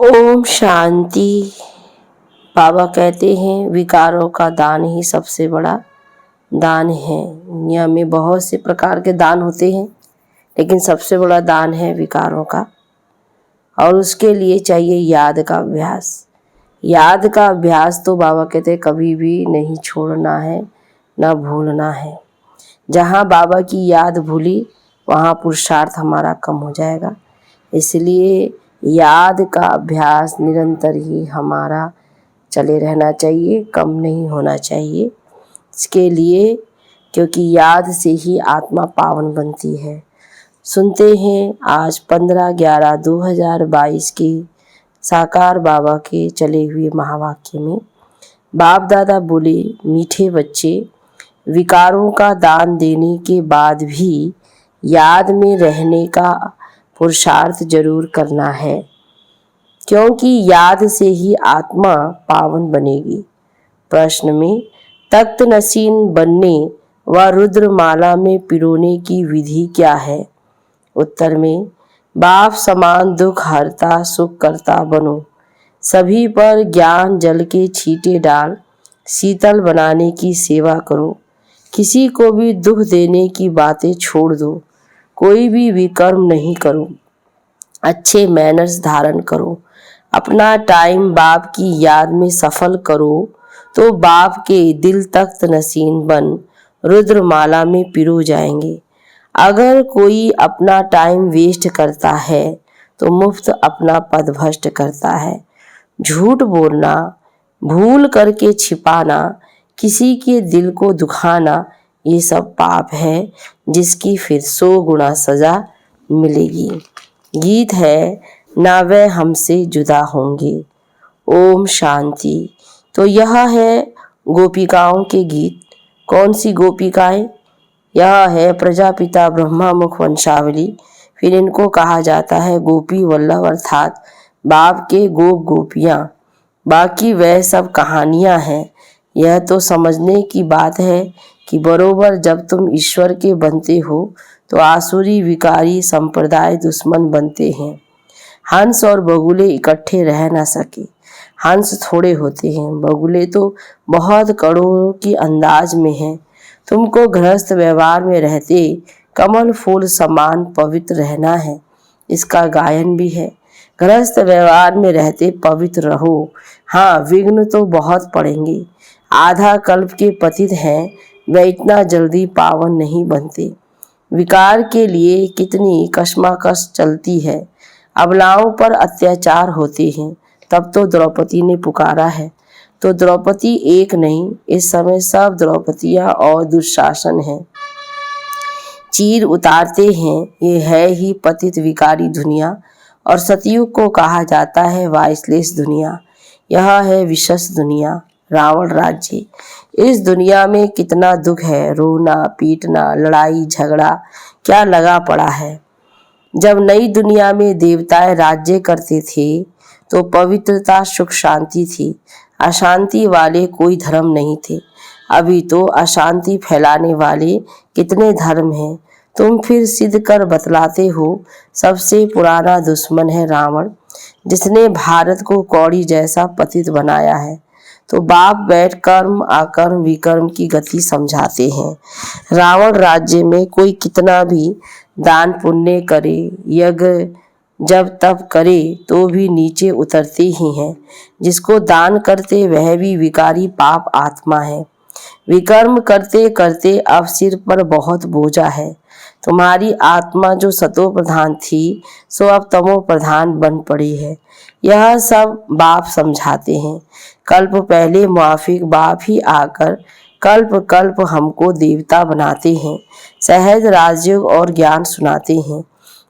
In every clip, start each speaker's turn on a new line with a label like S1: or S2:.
S1: ओम शांति। बाबा कहते हैं विकारों का दान ही सबसे बड़ा दान है। दुनिया में बहुत से प्रकार के दान होते हैं, लेकिन सबसे बड़ा दान है विकारों का। और उसके लिए चाहिए याद का अभ्यास। याद का अभ्यास तो बाबा कहते हैं कभी भी नहीं छोड़ना है, ना भूलना है। जहाँ बाबा की याद भूली वहाँ पुरुषार्थ हमारा कम हो जाएगा। इसलिए याद का अभ्यास निरंतर ही हमारा चले रहना चाहिए, कम नहीं होना चाहिए। इसके लिए क्योंकि याद से ही आत्मा पावन बनती है। सुनते हैं आज 15/11/2022 के साकार बाबा के चले हुए महावाक्य में बाप दादा बोले, मीठे बच्चे, विकारों का दान देने के बाद भी याद में रहने का पुरुषार्थ जरूर करना है, क्योंकि याद से ही आत्मा पावन बनेगी। प्रश्न में तख्त नसीन बनने व रुद्रमाला में पिरोने की विधि क्या है? उत्तर में बाप समान दुख हरता सुख करता बनो, सभी पर ज्ञान जल के छींटे डाल शीतल बनाने की सेवा करो, किसी को भी दुख देने की बातें छोड़ दो, कोई भी विकर्म नहीं करो, अच्छे मैनर्स धारण करो, अपना टाइम बाप की याद में सफल करो, तो बाप के दिल तख्त नसीन बन रुद्रमाला में पिरो जाएंगे। अगर कोई अपना टाइम वेस्ट करता है तो मुफ्त अपना पद भ्रष्ट करता है। झूठ बोलना, भूल करके छिपाना, किसी के दिल को दुखाना, ये सब पाप है जिसकी फिर 100 गुना सजा मिलेगी। गीत है ना वे हमसे जुदा होंगे। ओम शांति। तो यह है गोपिकाओं के गीत। कौन सी गोपिकाएं? यह है प्रजापिता ब्रह्मा मुख वंशावली। फिर इनको कहा जाता है गोपी वल्लभ, अर्थात बाप के गोप गोपियाँ। बाकी वह सब कहानियाँ हैं। यह तो समझने की बात है कि बरोबर जब तुम ईश्वर के बनते हो तो आसुरी विकारी संप्रदाय दुश्मन बनते हैं। हंस और बगुले इकट्ठे रह ना सके। हंस थोड़े होते हैं, बगुले तो बहुत करोड़ों की अंदाज में हैं। तुमको गृहस्थ व्यवहार में रहते कमल फूल समान पवित्र रहना है। इसका गायन भी है। गृहस्थ व्यवहार में रहते पवित्र रहो। हाँ, विघ्न तो बहुत पड़ेंगे। आधा कल्प के पतित हैं, वे इतना जल्दी पावन नहीं बनते। विकार के लिए कितनी कश्मकश चलती है। अबलाओं पर अत्याचार होते हैं। तब तो द्रौपदी ने पुकारा है। तो द्रौपदी एक नहीं, इस समय सब द्रौपदियाँ और दुशासन हैं। चीर उतारते हैं। ये है ही पतित विकारी दुनिया। और सतयुग को कहा जाता है वाइसलेस दुनिया। यह है विशस दुनिया, रावण राज्य। इस दुनिया में कितना दुख है, रोना पीटना, लड़ाई झगड़ा क्या लगा पड़ा है। जब नई दुनिया में देवताएं राज्य करते थे तो पवित्रता सुख शांति थी। अशांति वाले कोई धर्म नहीं थे। अभी तो अशांति फैलाने वाले कितने धर्म हैं। तुम फिर सिद्ध कर बतलाते हो सबसे पुराना दुश्मन है रावण, जिसने भारत को कौड़ी जैसा पतित बनाया है। तो बाप बैठ कर्म आकर्म विकर्म की गति समझाते हैं। रावण राज्य में कोई कितना भी दान पुण्य करे, यज्ञ जब तब करे तो भी नीचे उतरते ही हैं। जिसको दान करते वह भी विकारी पाप आत्मा है। विकर्म करते करते अब सिर पर बहुत बोझा है। तुम्हारी आत्मा जो सतो प्रधान थी सो अब तमो प्रधान बन पड़ी है। यह सब बाप समझाते हैं। कल्प पहले मुआफिक बाप ही आकर कल्प कल्प हमको देवता बनाते हैं। सहज राजयोग और ज्ञान सुनाते हैं।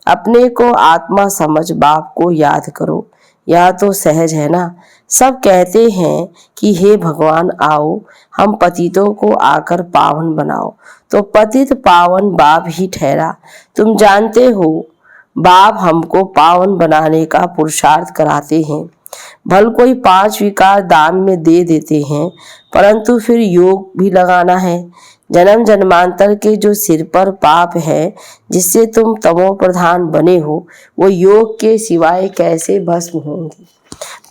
S1: अपने को आत्मा समझ बाप को याद करो। यह तो सहज है ना। सब कहते हैं कि हे भगवान आओ, हम पतितों को आकर पावन बनाओ। तो पतित पावन बाप ही ठहरा। तुम जानते हो बाप हमको पावन बनाने का पुरुषार्थ कराते हैं। भल कोई 5 विकार दान में दे देते हैं, परंतु फिर योग भी लगाना है। जन्म जन्मांतर के जो सिर पर पाप है जिससे तुम तमो प्रधान बने हो, वो योग के सिवाय कैसे भस्म होंगे।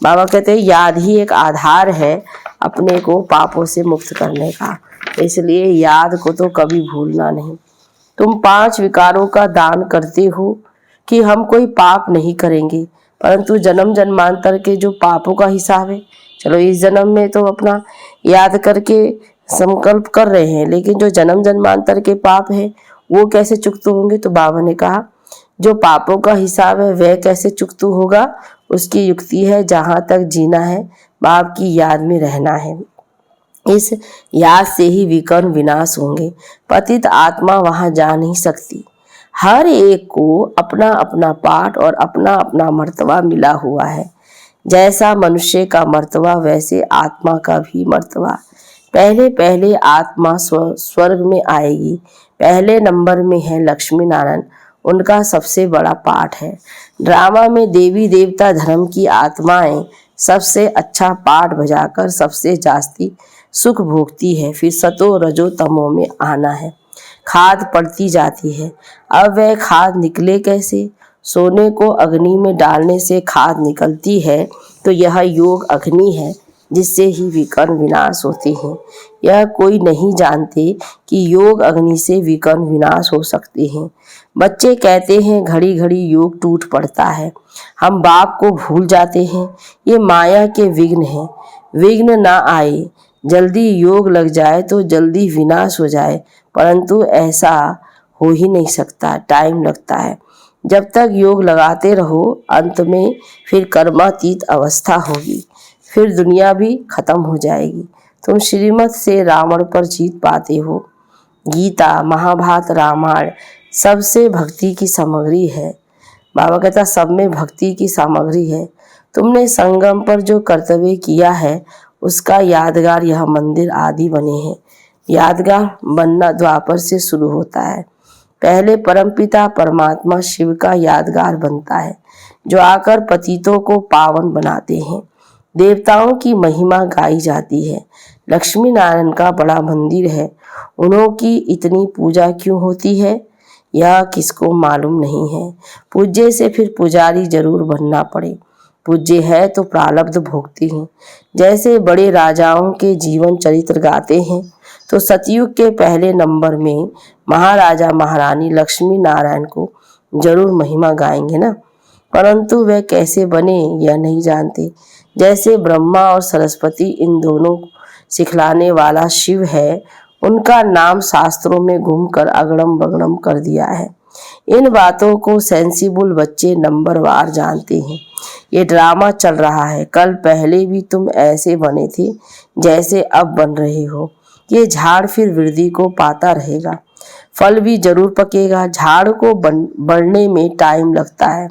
S1: बाबा कहते हैं याद ही एक आधार है अपने को पापों से मुक्त करने का, इसलिए याद को तो कभी भूलना नहीं। तुम 5 विकारों का दान करते हो कि हम कोई पाप नहीं करेंगे, परंतु जन्म जन्मांतर के जो पापों का हिसाब है, चलो इस जन्म में तो अपना याद करके संकल्प कर रहे हैं, लेकिन जो जन्म जन्मांतर के पाप है वो कैसे चुकत होंगे। तो बाबा ने कहा जो पापों का हिसाब है वह कैसे चुकत होगा, उसकी युक्ति है जहाँ तक जीना है बाप की याद में रहना है। इस याद से ही विकर्म विनाश होंगे, पतित आत्मा वहां जा नहीं सकती। हर एक को अपना अपना पाठ और अपना अपना मर्तबा मिला हुआ है। जैसा मनुष्य का मर्तबा वैसे आत्मा का भी मर्तबा। पहले पहले आत्मा स्वर्ग में आएगी। पहले नंबर में है लक्ष्मी नारायण, उनका सबसे बड़ा पाठ है। ड्रामा में देवी देवता धर्म की आत्माएं सबसे अच्छा पाठ बजाकर सबसे जास्ती सुख भोगती है। फिर सतो रजो तमो में आना है, खाद पड़ती जाती है। अब वह खाद निकले कैसे। सोने को अग्नि में डालने से खाद निकलती है, तो यह योग अग्नि है जिससे ही विकर्म विनाश होते हैं। यह कोई नहीं जानते कि योग अग्नि से विकर्म विनाश हो सकते हैं। बच्चे कहते हैं घड़ी घड़ी योग टूट पड़ता है, हम बाप को भूल जाते हैं। ये माया के विघ्न हैं। विघ्न ना आए, जल्दी योग लग जाए तो जल्दी विनाश हो जाए, परंतु ऐसा हो ही नहीं सकता, टाइम लगता है। जब तक योग लगाते रहो, अंत में फिर कर्मातीत अवस्था होगी, फिर दुनिया भी खत्म हो जाएगी। तुम श्रीमत से रावण पर जीत पाते हो। गीता, महाभारत, रामायण सबसे भक्ति की सामग्री है। बाबा कहता सब में भक्ति की सामग्री है। तुमने संगम पर जो कर्तव्य किया है उसका यादगार यह मंदिर आदि बने हैं। यादगार बनना द्वापर से शुरू होता है। पहले परमपिता परमात्मा शिव का यादगार बनता है, जो आकर पतितों को पावन बनाते हैं। देवताओं की महिमा गाई जाती है। लक्ष्मी नारायण का बड़ा मंदिर है, उन्हों की इतनी पूजा क्यों होती है यह किसको मालूम नहीं है। पूज्य से फिर पुजारी जरूर बनना पड़े। पूज्य है तो प्रारब्ध भोगते हैं। जैसे बड़े राजाओं के जीवन चरित्र गाते हैं, तो सतयुग के पहले नंबर में महाराजा महारानी लक्ष्मी नारायण को जरूर महिमा गाएंगे ना, परंतु वे कैसे बने यह नहीं जानते। जैसे ब्रह्मा और सरस्वती इन दोनों सिखलाने वाला शिव है, उनका नाम शास्त्रों में घूमकर अगड़म बगड़म कर दिया है। इन बातों को सेंसिबल बच्चे नंबरवार जानते हैं। ये ड्रामा चल रहा है। कल पहले भी तुम ऐसे बने थे जैसे अब बन रहे हो। ये झाड़ फिर वृद्धि को पाता रहेगा, फल भी जरूर पकेगा। झाड़ को बढ़ने में टाइम लगता है।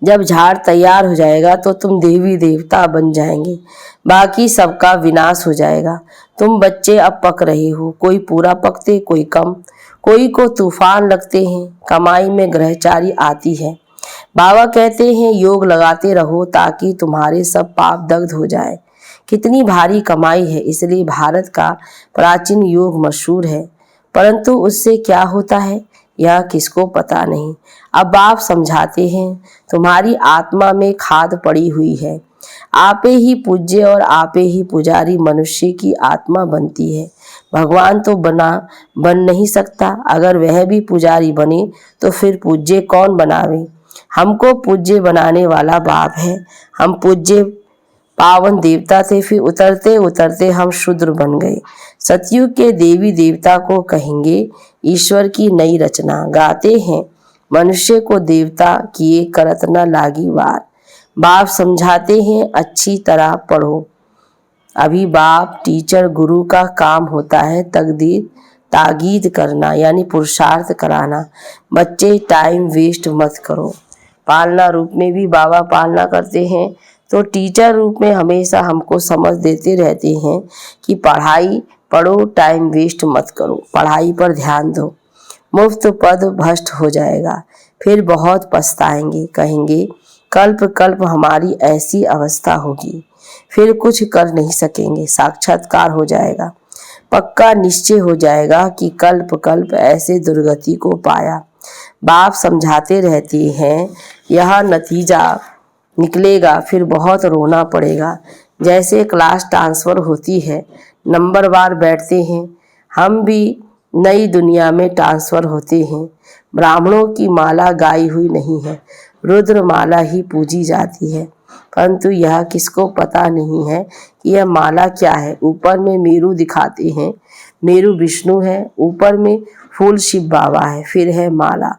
S1: जब झाड़ तैयार हो जाएगा तो तुम देवी देवता बन जाएंगे, बाकी सबका विनाश हो जाएगा। तुम बच्चे अब पक रहे हो, कोई पूरा पकते कोई कम, कोई को तूफान लगते हैं। कमाई में ग्रहचारी आती है। बाबा कहते हैं योग लगाते रहो ताकि तुम्हारे सब पाप दग्ध हो जाए। कितनी भारी कमाई है, इसलिए भारत का प्राचीन योग मशहूर है, परंतु उससे क्या होता है यह किसको पता नहीं। अब आप समझाते हैं तुम्हारी आत्मा में खाद पड़ी हुई है। आपे ही पूज्य और आपे ही पुजारी मनुष्य की आत्मा बनती है। भगवान तो बन नहीं सकता। अगर वह भी पुजारी बने तो फिर पूज्य कौन बनावे। हमको पूज्य बनाने वाला बाप है। हम पूज्य पावन देवता थे, फिर उतरते उतरते हम शूद्र बन गए। सतयुग के देवी देवता को कहेंगे ईश्वर की नई रचना। गाते हैं मनुष्य को देवता किए करत न लागी वार। बाप समझाते हैं अच्छी तरह पढ़ो। अभी बाप टीचर गुरु का काम होता है तकदीर ताकीद करना, यानी पुरुषार्थ कराना। बच्चे टाइम वेस्ट मत करो। पालना रूप में भी बाबा पालना करते हैं, तो टीचर रूप में हमेशा हमको समझ देते रहते हैं कि पढ़ाई पढ़ो, टाइम वेस्ट मत करो, पढ़ाई पर ध्यान दो। मुफ्त पद भ्रष्ट हो जाएगा, फिर बहुत पछताएंगे। कहेंगे कल्प कल्प हमारी ऐसी अवस्था होगी, फिर कुछ कर नहीं सकेंगे। साक्षात्कार हो जाएगा, पक्का निश्चय हो जाएगा कि कल्प कल्प ऐसे दुर्गति को पाया। बाप समझाते रहते हैं यह नतीजा निकलेगा फिर बहुत रोना पड़ेगा। जैसे क्लास ट्रांसफ़र होती है, नंबर वार बैठते हैं, हम भी नई दुनिया में ट्रांसफ़र होते हैं। ब्राह्मणों की माला गाई हुई नहीं है, रुद्र माला ही पूजी जाती है, परंतु यह किसको पता नहीं है कि यह माला क्या है। ऊपर में मेरू दिखाते हैं, मेरू विष्णु है, ऊपर में फूल शिव बाबा है, फिर है माला।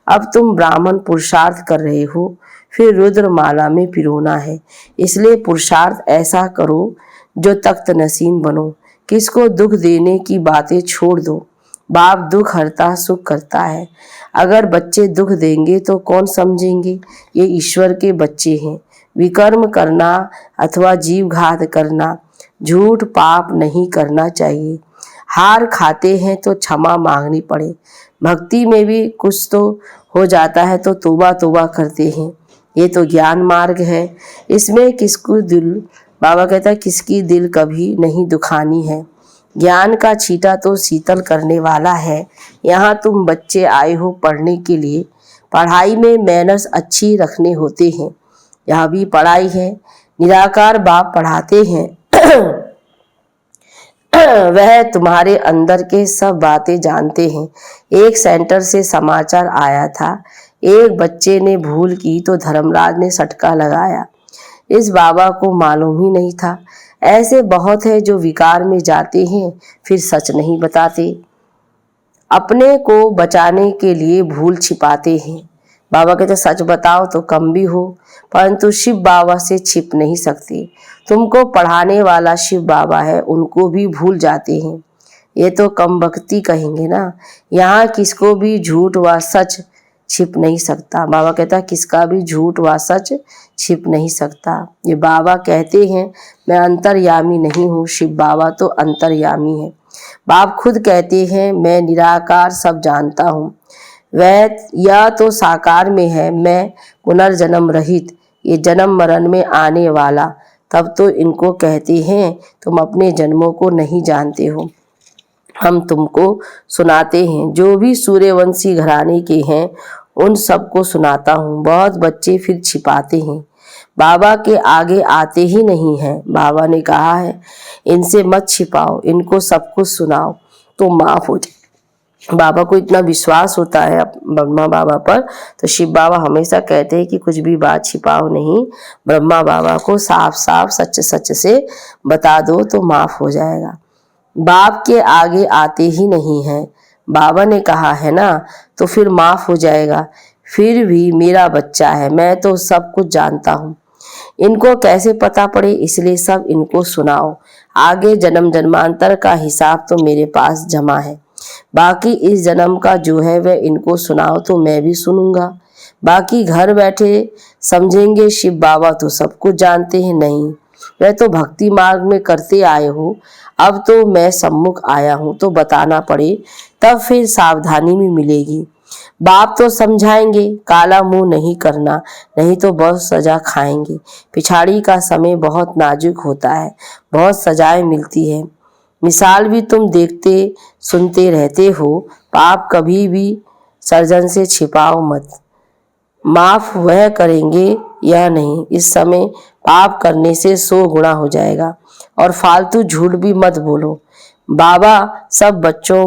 S1: अब तुम ब्राह्मण पुरुषार्थ कर रहे हो, फिर रुद्र माला में पिरोना है, इसलिए पुरुषार्थ ऐसा करो जो तख्त नसीन बनो। किसको दुख देने की बातें छोड़ दो। बाप दुख हरता सुख करता है। अगर बच्चे दुख देंगे तो कौन समझेंगे, ये ईश्वर के बच्चे हैं। विकर्म करना अथवा जीव घात करना, झूठ पाप नहीं करना चाहिए। हार खाते हैं तो क्षमा मांगनी पड़े। भक्ति में भी कुछ तो हो जाता है तो तौबा तौबा करते हैं। ये तो ज्ञान मार्ग है, इसमें किसको दिल, बाबा कहता है किसकी दिल कभी नहीं दुखानी है। ज्ञान का छींटा तो शीतल करने वाला है। यहाँ तुम बच्चे आए हो पढ़ने के लिए, पढ़ाई में मैनर्स अच्छी रखने होते हैं। यह भी पढ़ाई है, निराकार बाप पढ़ाते हैं। वह तुम्हारे अंदर के सब बातें जानते हैं। एक सेंटर से समाचार आया था, एक बच्चे ने भूल की तो धर्मराज ने सटका लगाया। इस बाबा को मालूम ही नहीं था। ऐसे बहुत है जो विकार में जाते हैं फिर सच नहीं बताते, अपने को बचाने के लिए भूल छिपाते हैं। बाबा कहते सच बताओ तो कम भी हो, परंतु शिव बाबा से छिप नहीं सकते। तुमको पढ़ाने वाला शिव बाबा है, उनको भी भूल जाते हैं। ये तो कम भक्ति कहेंगे ना। यहाँ किसको भी झूठ व सच छिप नहीं सकता। बाबा कहता किसका भी झूठ व सच छिप नहीं सकता। ये बाबा कहते हैं मैं अंतर्यामी नहीं हूँ, शिव बाबा तो अंतर्यामी है। बाप खुद कहते हैं मैं निराकार सब जानता हूँ। वह यह तो साकार में है, मैं पुनर्जन्म रहित, ये जन्म मरण में आने वाला। तब तो इनको कहते हैं तुम अपने जन्मों को नहीं जानते हो। हम तुमको सुनाते हैं, जो भी सूर्यवंशी घराने के हैं उन सबको सुनाता हूँ। बहुत बच्चे फिर छिपाते हैं, बाबा के आगे आते ही नहीं हैं। बाबा ने कहा है इनसे मत छिपाओ, इनको सब कुछ सुनाओ तो माफ हो जाए। बाबा को इतना विश्वास होता है ब्रह्मा बाबा पर, तो शिव बाबा हमेशा कहते हैं कि कुछ भी बात छिपाओ नहीं, ब्रह्मा बाबा को साफ साफ सच सच से बता दो तो माफ हो जाएगा। बाप के आगे आते ही नहीं हैं, बाबा ने कहा है ना, तो फिर माफ हो जाएगा। फिर भी मेरा बच्चा है, मैं तो सब कुछ जानता हूँ। इनको कैसे पता पड़े, इसलिए सब इनको सुनाओ। आगे जन्म जन्मांतर का हिसाब तो मेरे पास जमा है, बाकी इस जन्म का जो है वह इनको सुनाओ तो मैं भी सुनूंगा। बाकी घर बैठे समझेंगे शिव बाबा तो सब कुछ जानते हैं, नहीं, वह तो भक्ति मार्ग में करते आए हो। अब तो मैं सम्मुख आया हूँ तो बताना पड़े, तब फिर सावधानी भी मिलेगी। बाप तो समझाएंगे, काला मुंह नहीं करना, नहीं तो बहुत सजा खाएंगे। पिछाड़ी का समय बहुत नाजुक होता है, बहुत सजाएं मिलती है। मिसाल भी तुम देखते सुनते रहते हो। पाप कभी भी सर्जन से छिपाओ मत, माफ वह करेंगे यह नहीं। इस समय पाप करने से 100 गुना हो जाएगा। और फालतू झूठ भी मत बोलो। बाबा सब बच्चों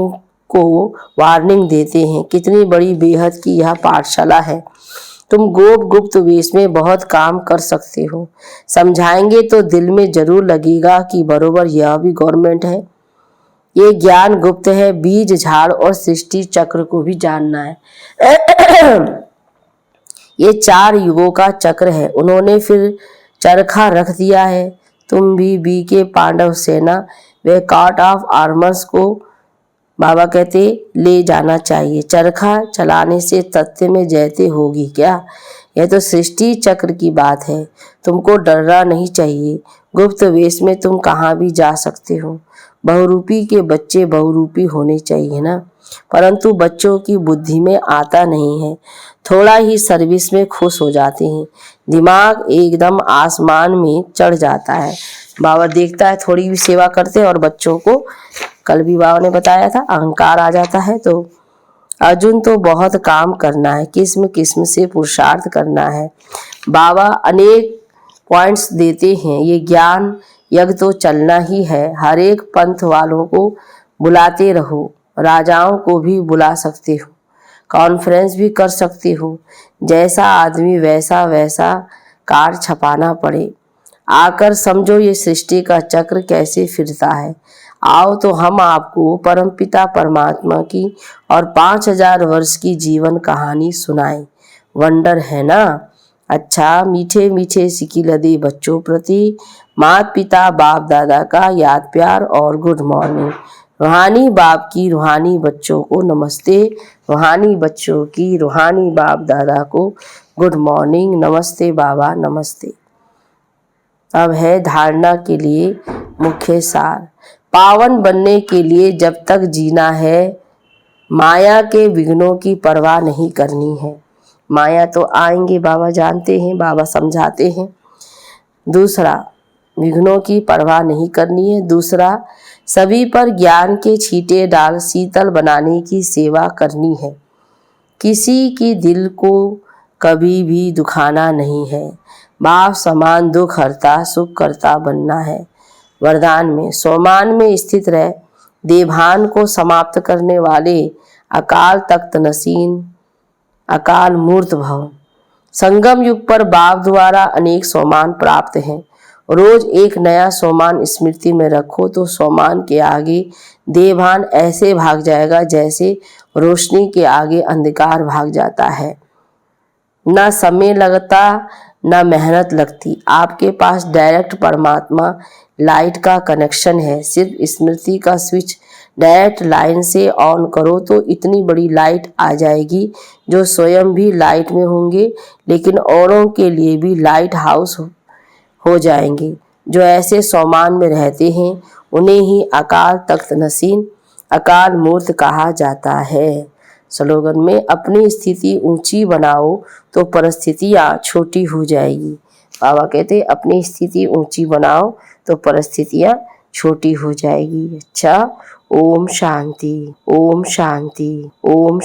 S1: को वार्निंग देते हैं। कितनी बड़ी बेहद की यह पाठशाला है। तुम गोप गुप्त वेश में बहुत काम कर सकते हो। समझाएंगे तो दिल में जरूर लगेगा कि बरोबर यह भी गवर्नमेंट है। ये ज्ञान गुप्त है, बीज झाड़ और सृष्टि चक्र को भी जानना है। ये 4 युगों का चक्र है, उन्होंने फिर चरखा रख दिया है। तुम भी बीके पांडव सेना वे कॉट ऑफ आर्मर्स को बाबा कहते ले जाना चाहिए। चरखा चलाने से तथ्य में जयते होगी क्या? यह तो सृष्टि चक्र की बात है। तुमको डरना नहीं चाहिए। गुप्त वेश में तुम कहाँ भी जा सकते हो। बहुरूपी के बच्चे बहुरूपी होने चाहिए ना, परंतु बच्चों की बुद्धि में आता नहीं है। थोड़ा ही सर्विस में खुश हो जाते हैं, दिमाग एकदम आसमान में चढ़ जाता है। बाबा देखता है थोड़ी भी सेवा करते हैं और बच्चों को, कल भी बाबा ने बताया था, अहंकार आ जाता है। तो अर्जुन तो बहुत काम करना है, किस्म किस्म से पुरुषार्थ करना है। बाबा अनेक पॉइंट्स देते हैं। ये ज्ञान यज्ञ तो चलना ही है। हर एक पंथ वालों को बुलाते रहो, राजाओं को भी बुला सकते हो, कॉन्फ्रेंस भी कर सकते हो। जैसा आदमी वैसा वैसा कार्ड छपाना पड़े। आकर समझो ये सृष्टि का चक्र कैसे फिरता है। आओ तो हम आपको परमपिता परमात्मा की और 5000 वर्ष की जीवन कहानी सुनाएं। वंडर है ना। अच्छा, मीठे मीठे सिकी लदे बच्चों प्रति माता पिता बाप दादा का याद प्यार और गुड मॉर्निंग। रूहानी बाप की रूहानी बच्चों को नमस्ते, रूहानी बच्चों की रूहानी बाप दादा को गुड मॉर्निंग। नमस्ते बाबा, नमस्ते। अब है धारणा के लिए मुख्य सार। पावन बनने के लिए जब तक जीना है, माया के विघ्नों की परवाह नहीं करनी है। माया तो आएंगे, बाबा जानते हैं, बाबा समझाते हैं। दूसरा, विघ्नों की परवाह नहीं करनी है। दूसरा, सभी पर ज्ञान के छींटे डाल शीतल बनाने की सेवा करनी है। किसी की दिल को कभी भी दुखाना नहीं है। बाप समान दुख हरता सुख करता बनना है। वरदान में सोमान में स्थित रह देभान को समाप्त करने वाले अकाल तख्त नसीन अकाल मूर्त भव। संगम युग पर बाप द्वारा अनेक सोमान प्राप्त हैं। रोज एक नया सोमान स्मृति में रखो तो सोमान के आगे देभान ऐसे भाग जाएगा जैसे रोशनी के आगे अंधकार भाग जाता है। ना समय लगता, ना मेहनत लगती। आपके पास डायरेक्ट परमात्मा लाइट का कनेक्शन है। सिर्फ स्मृति का स्विच डायरेक्ट लाइन से ऑन करो तो इतनी बड़ी लाइट आ जाएगी जो स्वयं भी लाइट में होंगे, लेकिन औरों के लिए भी लाइट हाउस हो जाएंगे। जो ऐसे सोमान में रहते हैं उन्हें ही अकाल तख्त नसीन अकाल मूर्त कहा जाता है। स्लोगन में अपनी स्थिति ऊंची बनाओ तो परिस्थितियाँ छोटी हो जाएगी। बाबा कहते हैं अपनी स्थिति ऊंची बनाओ तो परिस्थितियाँ छोटी हो जाएगी। अच्छा, ओम शांति, ओम शांति, ओम